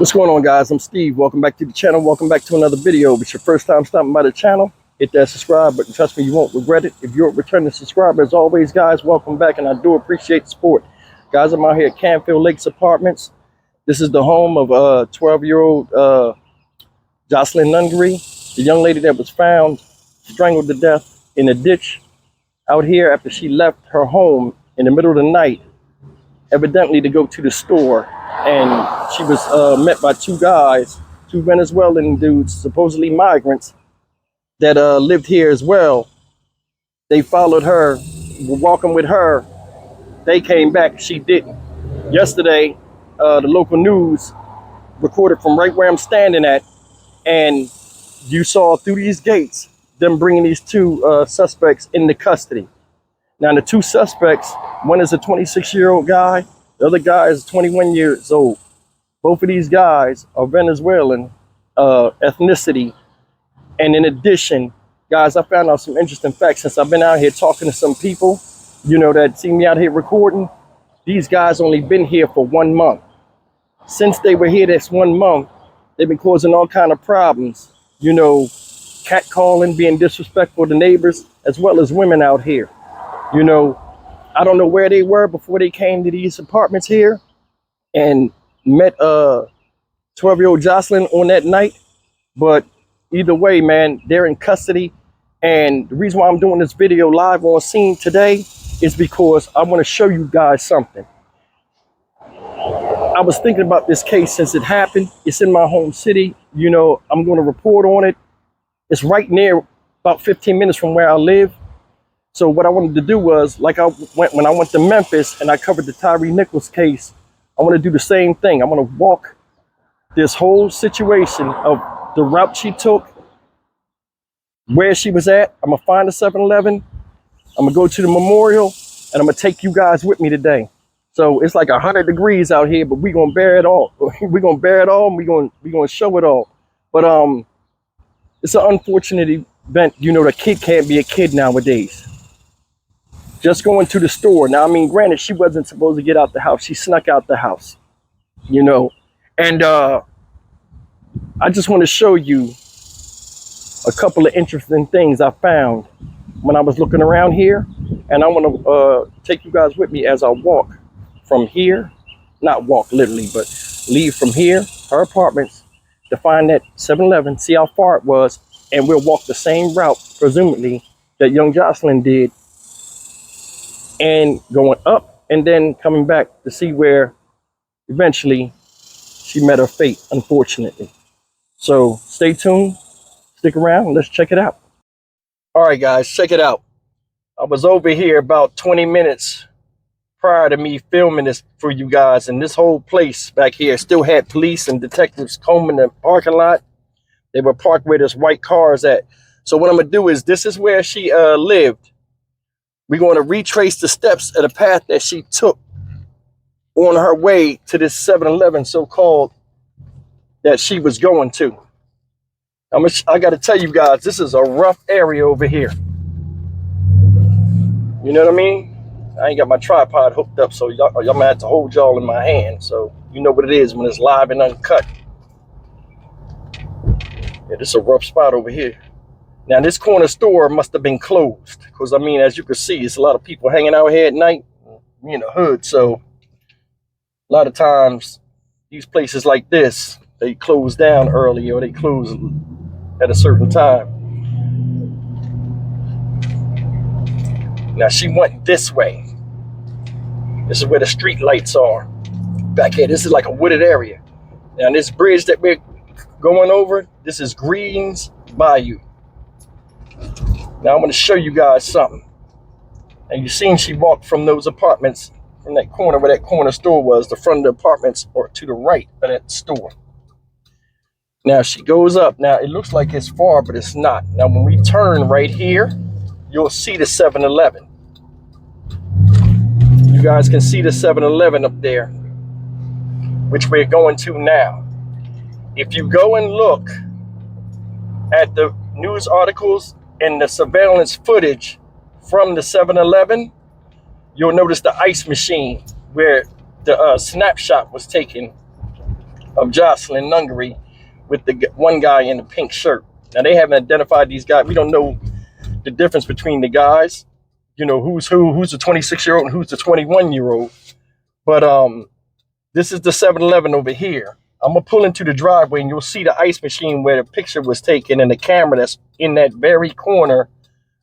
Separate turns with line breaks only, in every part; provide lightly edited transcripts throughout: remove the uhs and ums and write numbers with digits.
What's going on, guys? I'm Steve. Welcome back to the channel. Welcome back to another video. If it's your first time stopping by the channel, hit that subscribe button. Trust me, you won't regret it. If you're a returning subscriber, as always, guys, welcome back, and I do appreciate the support. Guys, I'm out here at Canfield Lakes Apartments. This is the home of 12-year-old Jocelyn Nungaray, the young lady that was found strangled to death in a ditch out here after she left her home in the middle of the night, evidently to go to the store. And she was met by two guys, two Venezuelan dudes, supposedly migrants, that lived here as well. They followed her, were walking with her. They came back, she didn't. Yesterday, the local news recorded from right where I'm standing at, and you saw through these gates them bringing these two suspects into custody. Now, the two suspects, one is a 26-year-old guy, the other guy is 21 years old. Both of these guys are Venezuelan ethnicity. And in addition, guys, I found out some interesting facts since I've been out here talking to some people, you know, that see me out here recording. These guys only been here for 1 month. Since they were here this 1 month, they've been causing all kind of problems, you know, catcalling, being disrespectful to neighbors, as well as women out here. You know, I don't know where they were before they came to these apartments here and met 12-year-old Jocelyn on that night. But either way, man, they're in custody. And the reason why I'm doing this video live on scene today is because I want to show you guys something. I was thinking about this case since it happened. It's in my home city. You know, I'm going to report on it. It's right near, about 15 minutes from where I live. So what I wanted to do was, like when I went to Memphis and I covered the Tyree Nichols case, I want to do the same thing. I want to walk this whole situation of the route she took, where she was at. I'm going to find the 7-Eleven. I'm going to go to the memorial, and I'm going to take you guys with me today. So it's like 100 degrees out here, but we're going to bear it all. We're going to bear it all, and we're going to show it all. But it's an unfortunate event. You know, the kid can't be a kid nowadays. Just going to the store. Now, I mean, granted, she wasn't supposed to get out the house. She snuck out the house, you know. And I just want to show you a couple of interesting things I found when I was looking around here. And I want to take you guys with me as I walk from here. Not walk literally, but leave from here, her apartments, to find that 7-Eleven, see how far it was. And we'll walk the same route, presumably, that young Jocelyn did. And going up and then coming back to see where eventually she met her fate, unfortunately. So stay tuned, stick around, and let's check it out. All right, guys, check it out. I was over here about 20 minutes prior to me filming this for you guys, and this whole place back here still had police and detectives combing the parking lot. They were parked where this white car is at. So what I'm gonna do is, this is where she lived. We're going to retrace the steps of the path that she took on her way to this 7-Eleven, so-called, that she was going to. I got to tell you guys, this is a rough area over here. You know what I mean? I ain't got my tripod hooked up, so y'all might have to hold y'all in my hand, so you know what it is when it's live and uncut. Yeah, this is a rough spot over here. Now, this corner store must have been closed because, I mean, as you can see, it's a lot of people hanging out here at night, in the hood. So a lot of times these places like this, they close down early or they close at a certain time. Now, she went this way. This is where the street lights are. Back here, this is like a wooded area. Now, this bridge that we're going over, this is Greens Bayou. Now I'm going to show you guys something. And you've seen she walked from those apartments, from that corner where that corner store was, the front of the apartments, or to the right of that store. Now she goes up. Now it looks like it's far, but it's not. Now when we turn right here, you'll see the 7-Eleven. You guys can see the 7-Eleven up there, which we're going to now. If you go and look at the news articles and the surveillance footage from the 7-Eleven, you'll notice the ice machine where the snapshot was taken of Jocelyn Nungaray with the one guy in the pink shirt. Now, they haven't identified these guys. We don't know the difference between the guys. You know, who's who, who's the 26-year-old and who's the 21-year-old. But this is the 7-Eleven over here. I'm going to pull into the driveway and you'll see the ice machine where the picture was taken and the camera that's in that very corner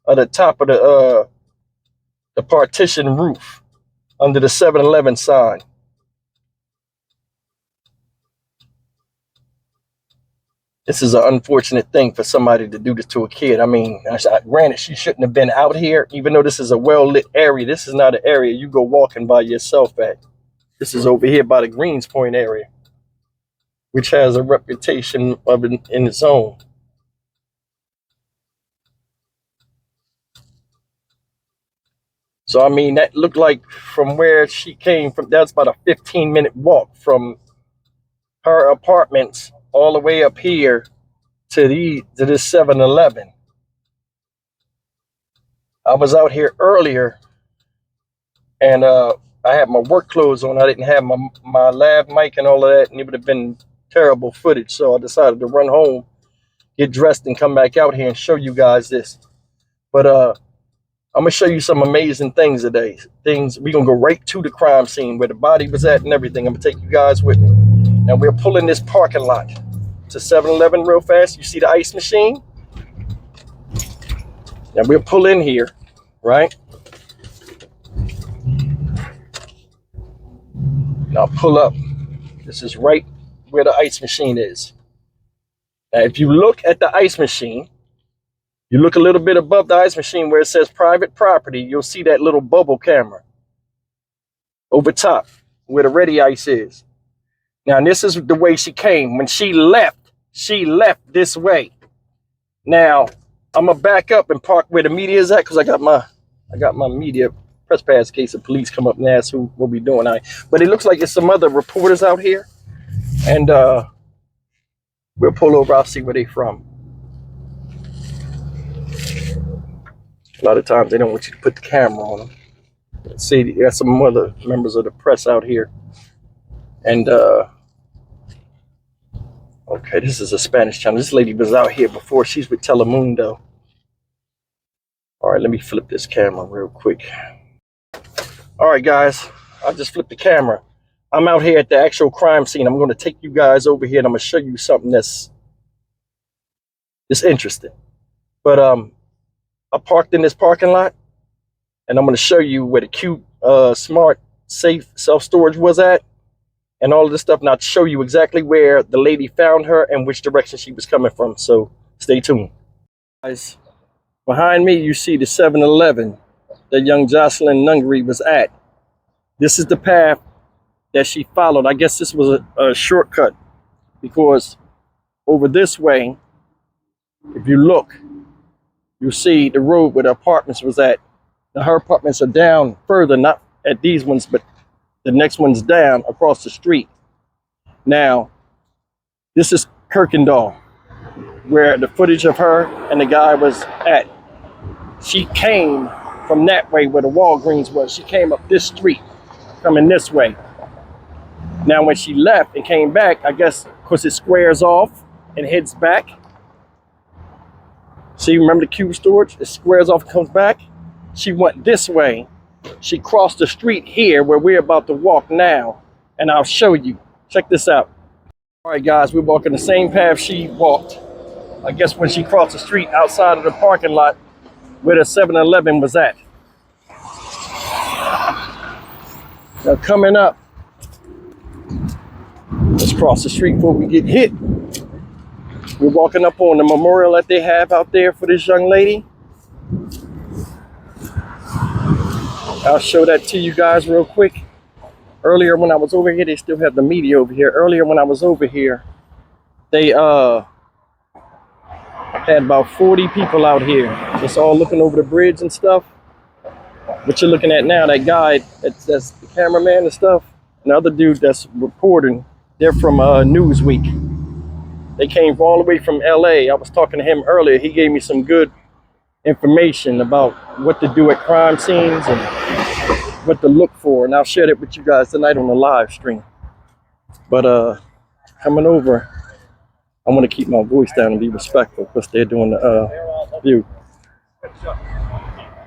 of the top of the partition roof under the 7-Eleven sign. This is an unfortunate thing for somebody to do this to a kid. I mean, granted, she shouldn't have been out here, even though this is a well-lit area. This is not an area you go walking by yourself at. This is over here by the Greens Point area, which has a reputation of in its own. So, I mean, that looked like from where she came from, that's about a 15-minute walk from her apartments all the way up here to this 7-Eleven. I was out here earlier and I had my work clothes on. I didn't have my lav mic and all of that, and it would have been terrible footage. So I decided to run home, get dressed, and come back out here and show you guys this. But I'm gonna show you some amazing things today. We're gonna go right to the crime scene where the body was at and everything. I'm gonna take you guys with me. Now we're pulling this parking lot to 7-Eleven real fast. You see the ice machine? Now we'll pull in here, right? Now pull up. This is right where the ice machine is. Now if you look at the ice machine, you look a little bit above the ice machine where it says private property, you'll see that little bubble camera over top where the ready ice is. Now, this is the way she came. When she left this way. Now, I'm gonna back up and park where the media is at because I got my media press pass in case the police come up and ask what we doing. But it looks like there's some other reporters out here, and we'll pull over. I'll see where they from. A lot of times they don't want you to put the camera on them. Let's see, you got some other members of the press out here, and okay, this is a Spanish channel. This lady was out here before. She's with Telemundo. All right, let me flip this camera real quick. All right, guys, I just flipped the camera. I'm out here at the actual crime scene. I'm going to take you guys over here and I'm going to show you something that's interesting. But I parked in this parking lot and I'm going to show you where the cute, smart, safe self-storage was at. And all of this stuff, and I'll show you exactly where the lady found her and which direction she was coming from. So stay tuned. Guys, behind me, you see the 7-Eleven that young Jocelyn Nungaray was at. This is the path that she followed. I guess this was a shortcut because over this way, if you look, you'll see the road where the apartments was at. Now, her apartments are down further, not at these ones, but the next one's down across the street. Now, this is Kirkendall, where the footage of her and the guy was at. She came from that way where the Walgreens was. She came up this street, coming this way. Now, when she left and came back, I guess because it squares off and heads back. See, remember the cube storage? It squares off and comes back. She went this way. She crossed the street here where we're about to walk now, and I'll show you. Check this out. All right, guys, we're walking the same path she walked. I guess when she crossed the street outside of the parking lot where the 7-Eleven was at. Now coming up, let's cross the street before we get hit. We're walking up on the memorial that they have out there for this young lady. I'll show that to you guys real quick. Earlier when I was over here, they still have the media over here. Earlier when I was over here, they had about 40 people out here. Just all looking over the bridge and stuff. What you're looking at now, that guy, that's the cameraman and stuff. And the other dude that's reporting, they're from Newsweek. They came all the way from LA. I was talking to him earlier. He gave me some good information about what to do at crime scenes and what to look for, and I'll share that with you guys tonight on the live stream. But coming over. I want to keep my voice down and be respectful because they're doing the view.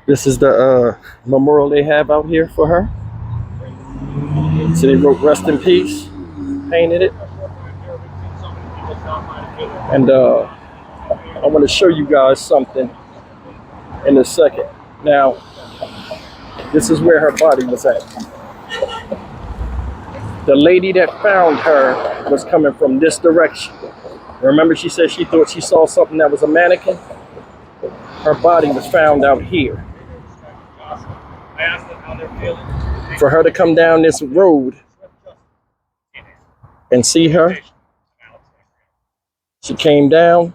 This is the memorial they have out here for her. So they wrote "Rest in Peace," painted it, and I want to show you guys something in a second. Now, this is where her body was at. The lady that found her was coming from this direction. Remember, she said she thought she saw something that was a mannequin? Her body was found out here. For her to come down this road and see her, she came down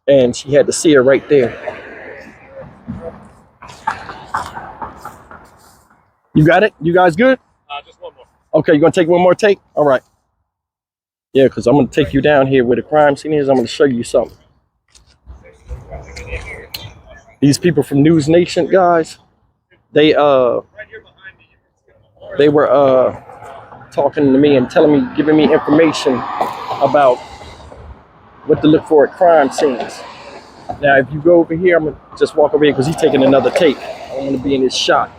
and she had to see her right there. You got it? You guys good?
Just one more.
Okay, you gonna take one more take? All right. Yeah, because I'm gonna take you down here where the crime scene is. I'm gonna show you something. These people from News Nation, guys, they were talking to me and telling me, giving me information about what to look for at crime scenes. Now, if you go over here, I'm gonna just walk over here because he's taking another take. I want to be in his shot.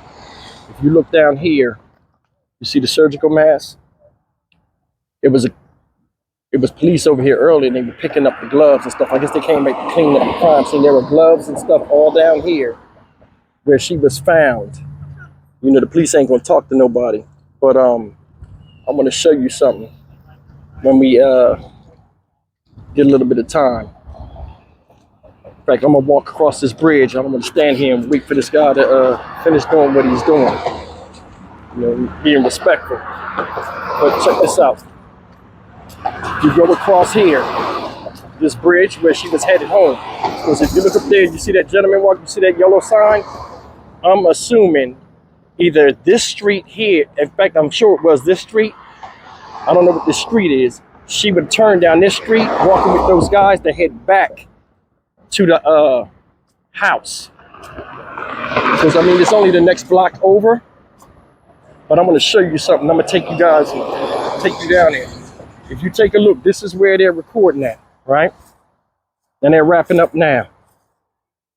If you look down here, you see the surgical mask? It was police over here earlier and they were picking up the gloves and stuff. I guess they came back to clean up the crime scene. There were gloves and stuff all down here where she was found. You know, the police ain't gonna talk to nobody. But I'm gonna show you something when we get a little bit of time. In fact, I'm gonna walk across this bridge. I'm gonna stand here and wait for this guy to finish doing what he's doing. You know, being respectful. But check this out. You go across here, this bridge where she was headed home. Because if you look up there, you see that gentleman walking, you see that yellow sign? I'm assuming either this street here, in fact, I'm sure it was this street. I don't know what this street is. She would turn down this street, walking with those guys to head back to the house. Because, I mean, it's only the next block over. But I'm going to show you something. I'm going to take you guys and take you down there. If you take a look, this is where they're recording at, right? And they're wrapping up now.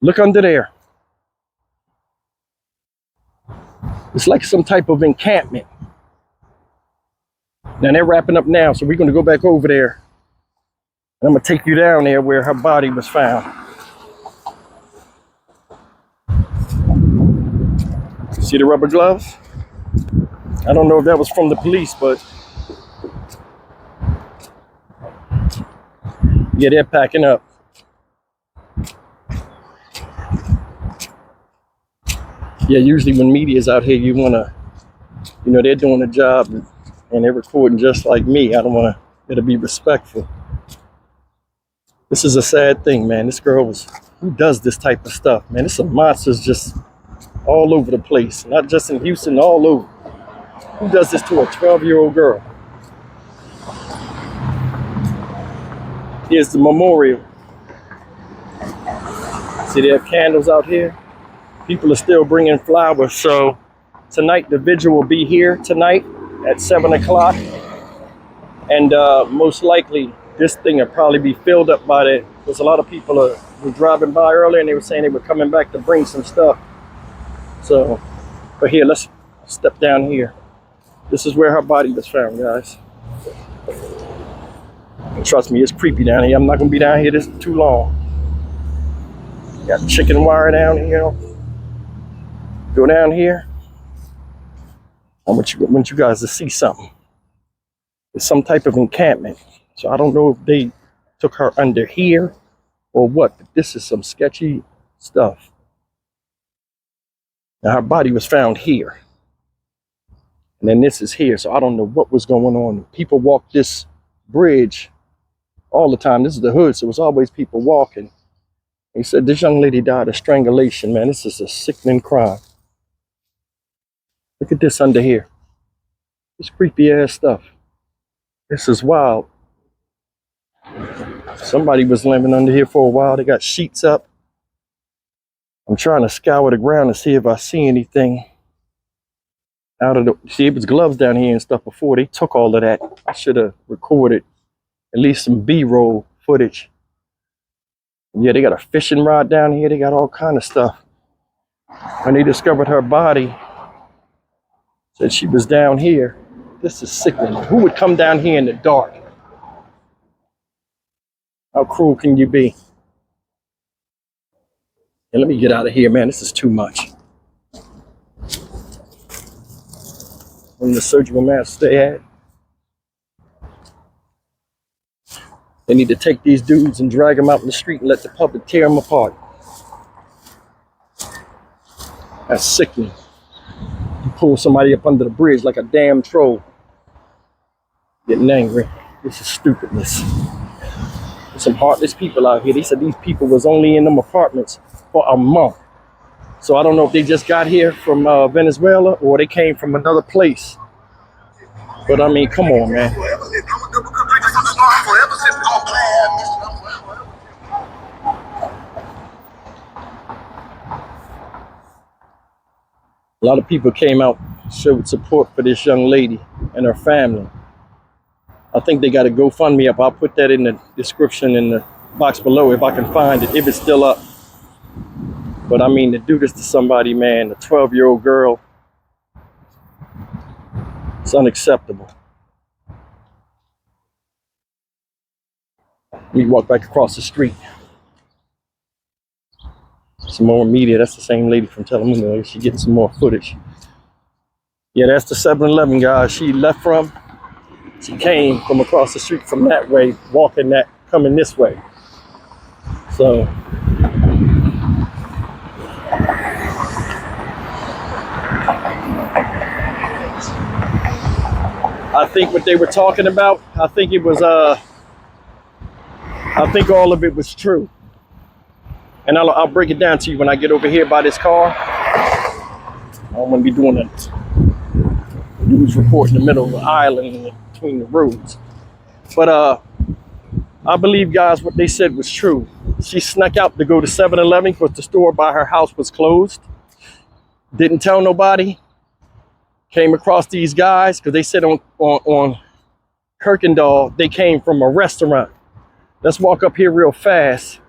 Look under there. It's like some type of encampment. Now they're wrapping up now, so we're going to go back over there. And I'm going to take you down there where her body was found. See the rubber gloves? I don't know if that was from the police, but yeah, they're packing up. Yeah, usually when media's out here, you want to, you know, they're doing a job and they're recording just like me. I don't want to, gotta be respectful. This is a sad thing, man. This girl was, who does this type of stuff, man? There's some monsters just all over the place, not just in Houston, all over. Who does this to a 12-year-old girl? Here's the memorial. See, they have candles out here. People are still bringing flowers. So tonight, the vigil will be here tonight at 7 o'clock. And most likely, this thing will probably be filled up by the, because a lot of people were driving by earlier and they were saying they were coming back to bring some stuff. So, but here, let's step down here. This is where her body was found, guys. And trust me, it's creepy down here. I'm not gonna be down here this too long. Got chicken wire down here. Go down here. I want you guys to see something. It's some type of encampment. So I don't know if they took her under here or what, but this is some sketchy stuff. Now her body was found here. And then this is here, so I don't know what was going on. People walk this bridge all the time. This is the hood, so it's always people walking. He said this young lady died of strangulation, man. This is a sickening crime. Look at this under here. This creepy ass stuff. This is wild. Somebody was living under here for a while. They got sheets up. I'm trying to scour the ground to see if I see anything out of the, see, it was gloves down here and stuff before. They took all of that. I should have recorded at least some B-roll footage. Yeah, they got a fishing rod down here. They got all kind of stuff. When they discovered her body, said she was down here. This is sickening. Who would come down here in the dark? How cruel can you be? And let me get out of here, man. This is too much. On the surgical mask they had. They need to take these dudes and drag them out in the street and let the public tear them apart. That's sickening. You pull somebody up under the bridge like a damn troll. Getting angry. This is stupidness. There's some heartless people out here. They said these people was only in them apartments for a month. So I don't know if they just got here from Venezuela or they came from another place. But I mean, come on, man. A lot of people came out, showed support for this young lady and her family. I think they got a GoFundMe up. I'll put that in the description in the box below if I can find it, if it's still up. But I mean, to do this to somebody, man, a 12-year-old girl, it's unacceptable. We walk back across the street. Some more media. That's the same lady from Telemundo. She's getting some more footage. Yeah, that's the 7-Eleven, guys. She left from. She came from across the street from that way, walking that, coming this way. So I think what they were talking about, I think it was I think all of it was true. And I'll break it down to you when I get over here by this car. I don't want to be doing a news report in the middle of the island between the roads. But I believe, guys, what they said was true. She snuck out to go to 7-Eleven because the store by her house was closed. Didn't tell nobody. Came across these guys because they said on Kirkendall they came from a restaurant. Let's walk up here real fast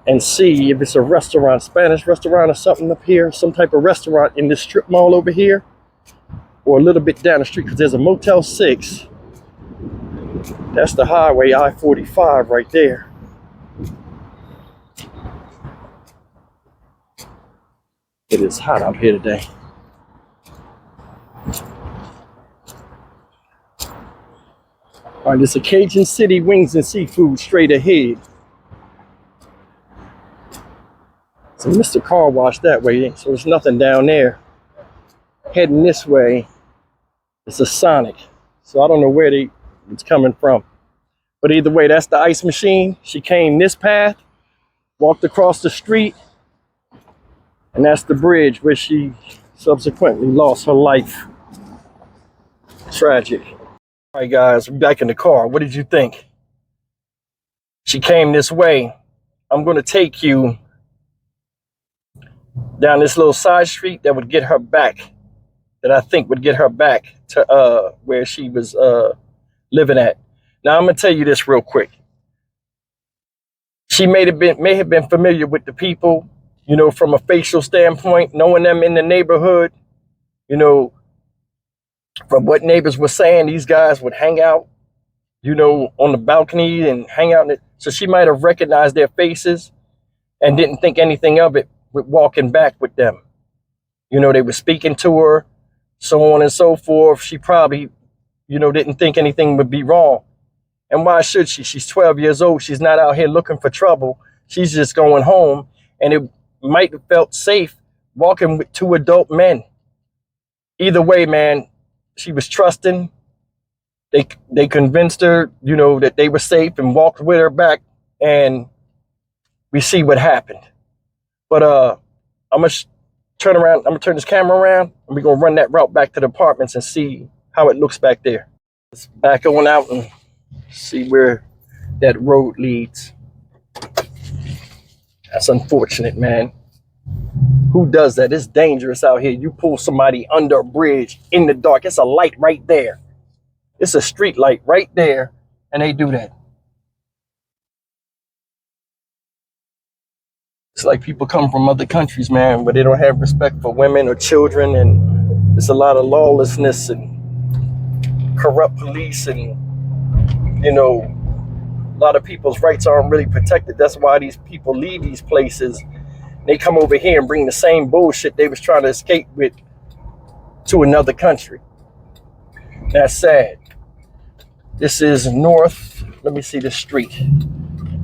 and see if it's a restaurant, Spanish restaurant or something up here, some type of restaurant in this strip mall over here, or a little bit down the street, because there's a Motel 6. That's the highway, I-45 right there. It is hot out here today. All right, it's a Cajun City Wings and Seafood straight ahead. So Mr. Car Wash that way, so there's nothing down there. Heading this way, it's a Sonic. So I don't know where it's coming from. But either way, that's the ice machine. She came this path, walked across the street, and that's the bridge where she subsequently lost her life. Tragic. All right, guys, we're back in the car. What did you think? She came this way. I'm going to take you down this little side street that would get her back, that I think would get her back to where she was living at. Now, I'm going to tell you this real quick. She may have been familiar with the people, you know, from a facial standpoint, knowing them in the neighborhood, you know. From what neighbors were saying, these guys would hang out, you know, on the balcony and hang out. So she might have recognized their faces and didn't think anything of it with walking back with them. You know, they were speaking to her, so on and so forth. She probably, you know, didn't think anything would be wrong. And why should she? She's 12 years old. She's not out here looking for trouble. She's just going home. And it might have felt safe walking with 2 adult men. Either way, man. She was trusting. They convinced her, you know, that they were safe and walked with her back, and we see what happened. But I'm gonna turn around. I'm gonna turn this camera around, and we're gonna run that route back to the apartments and see how it looks back there. Let's back on out and see where that road leads. That's unfortunate, man. Who does that? It's dangerous out here. You pull somebody under a bridge in the dark. It's a light right there. It's a street light right there. And they do that. It's like people come from other countries, man, where they don't have respect for women or children, and there's a lot of lawlessness and corrupt police, and you know, a lot of people's rights aren't really protected. That's why these people leave these places. They come over here and bring the same bullshit they was trying to escape with to another country. That's sad. This is North, let me see the street.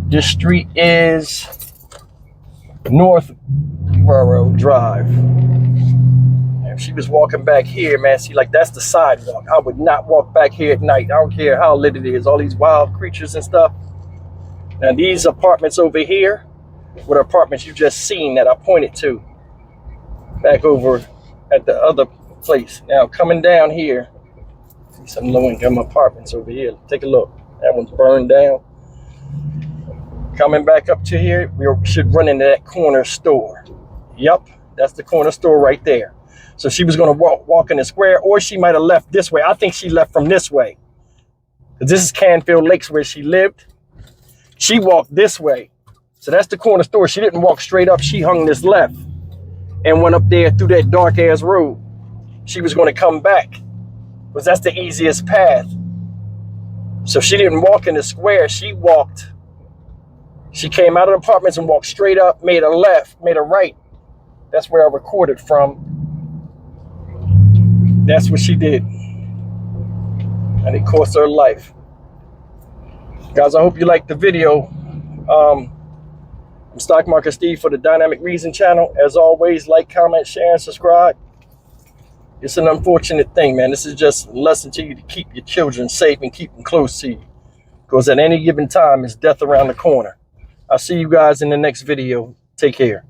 This street is North Railroad Drive. If she was walking back here, man, see, like, that's the sidewalk. I would not walk back here at night. I don't care how lit it is, all these wild creatures and stuff. Now, these apartments over here were the apartments you just seen that I pointed to back over at the other place. Now, coming down here, see some low-income apartments over here. Take a look. That one's burned down. Coming back up to here, we should run into that corner store. Yep, that's the corner store right there. So she was going to walk in the square, or she might have left this way. I think she left from this way. This is Canfield Lakes where she lived. She walked this way. So that's the corner store. She didn't walk straight up. She hung this left and went up there through that dark ass road. She was going to come back because that's the easiest path. So she didn't walk in the square. She came out of the apartments and walked straight up, made a left, made a right. That's where I recorded from. That's what she did. And it cost her life. Guys, I hope you liked the video. I'm Stock Market Steve for the Dynamic Reason channel. As always, like, comment, share, and subscribe. It's an unfortunate thing, man. This is just a lesson to you to keep your children safe and keep them close to you. Because at any given time, it's death around the corner. I'll see you guys in the next video. Take care.